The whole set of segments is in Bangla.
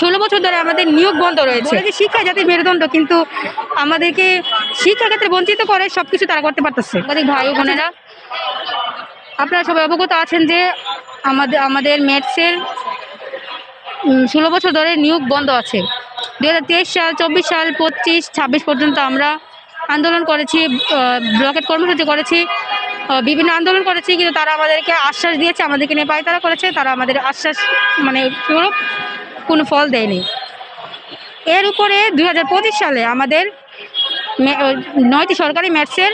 16 বছর ধরে আমাদের নিয়োগ বন্ধ রয়েছে। শিক্ষা জাতির মেরুদণ্ড, কিন্তু আমাদেরকে শিক্ষা ক্ষেত্রে বঞ্চিত করে সবকিছু তারা করতে পারতেছে। ভাই ও বোনেরা, আপনারা সবাই অবগত আছেন যে আমাদের ম্যাথসের 16 বছর ধরে নিয়োগ বন্ধ আছে। 2023 সাল, 24 সাল, 25, 26 পর্যন্ত আমরা আন্দোলন করেছি, ব্লকেট কর্মসূচি করেছি, বিভিন্ন আন্দোলন করেছি, কিন্তু তারা আমাদেরকে আশ্বাস দিয়েছে, আমাদেরকে নিয়ে পায়তারা করেছে। তারা আমাদের আশ্বাস মানে কোনো ফল দেয়নি। এর উপরে 2025 সালে আমাদের 9টি সরকারি ম্যাথসের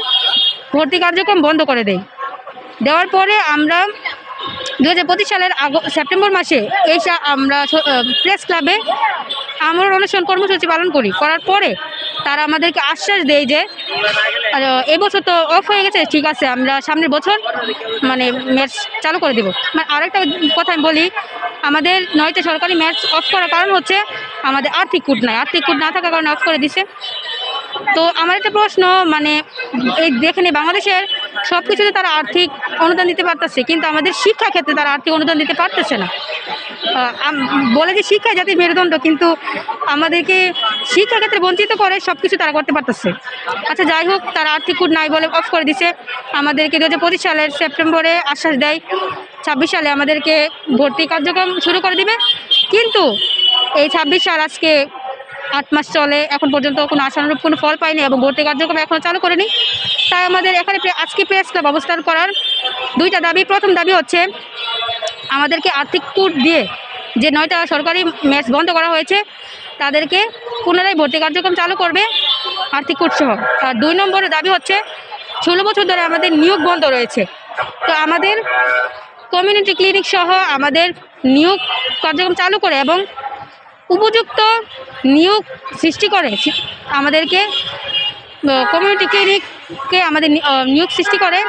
ভর্তি কার্যক্রম বন্ধ করে দেওয়ার পরে আমরা 2025 সালের সেপ্টেম্বর মাসে আমরা প্রেস ক্লাবে আমরণ অনশন কর্মসূচি পালন করার পরে তারা আমাদেরকে আশ্বাস দেয় যে এবছর তো অফ হয়ে গেছে, ঠিক আছে, আমরা সামনের বছর মানে ম্যাথস চালু করে দেব। মানে আরেকটা কথা আমি বলি, আমাদের 9টি সরকারি ম্যাথস অফ করার কারণ হচ্ছে আমাদের আর্থিক কোড নাই, আর্থিক কোড না থাকার কারণে অফ করে দিছে। তো আমার একটা প্রশ্ন, মানে এই দেখেন বাংলাদেশের সব কিছুতে তারা আর্থিক অনুদান দিতে পারতেছে, কিন্তু আমাদের শিক্ষা ক্ষেত্রে তারা আর্থিক অনুদান দিতে পারতেছে না। বলে যে শিক্ষা জাতির মেরুদণ্ড, কিন্তু আমাদেরকে শিক্ষা ক্ষেত্রে বঞ্চিত করে সবকিছু তারা করতে পারতেছে। আচ্ছা, যাই হোক, তারা আর্থিক কোড নাই বলে অফ করে দিছে। আমাদেরকে 2025 সালের সেপ্টেম্বরে আশ্বাস দেয় 26 সালে আমাদেরকে ভর্তি কার্যক্রম শুরু করে দিবে, কিন্তু এই 26 সাল আজকে 8 মাস চলে, এখন পর্যন্ত কোনো আশানুরূপ কোনো ফল পায়নি এবং ভর্তি কার্যক্রম এখনও চালু করেনি। তাই আমাদের এখানে আজকে প্রেস ক্লাব অবস্থান করার 2টা দাবি। প্রথম দাবি হচ্ছে আমাদেরকে আর্থিক কোড দিয়ে যে 9টা সরকারি ম্যাথস বন্ধ করা হয়েছে তাদেরকে পুনরায় ভর্তি কার্যক্রম চালু করবে আর্থিক কোড সহ। আর 2 নম্বরের দাবি হচ্ছে 16 বছর ধরে আমাদের নিয়োগ বন্ধ রয়েছে, তো আমাদের কমিউনিটি ক্লিনিক সহ আমাদের নিয়োগ কার্যক্রম চালু করে এবং উপযুক্ত নিয়োগ সৃষ্টি করে আমাদেরকে কমিউনিটি ক্লিনিককে আমাদের নিয়োগ সৃষ্টি করে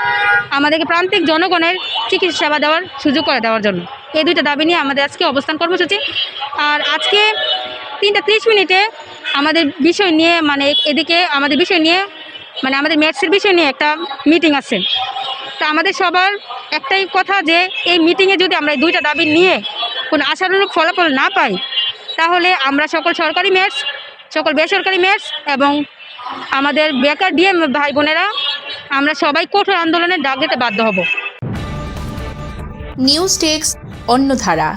আমাদেরকে প্রান্তিক জনগণের চিকিৎসা সেবা দেওয়ার সুযোগ করে দেওয়ার জন্য। এই 2টা দাবি নিয়ে আমাদের আজকে অবস্থান কর্মসূচি। আর আজকে 3টা 30 আমাদের বিষয় নিয়ে, মানে এদিকে আমাদের বিষয় নিয়ে, মানে আমাদের ম্যাথসের বিষয় নিয়ে একটা মিটিং আছে। তা আমাদের সবার একটাই কথা যে এই মিটিংয়ে যদি আমরা এই 2টা দাবি নিয়ে কোনো আশানুরূপ ফলাফল না পাই, তাহলে আমরা সকল সরকারি ম্যাথস, সকল বেসরকারি ম্যাথস এবং আমাদের বেকার ডিএম ভাই বোনেরা আমরা সবাই কঠোর আন্দোলনের ডাক দিতে বাধ্য হব। News desk, অন্যধারা।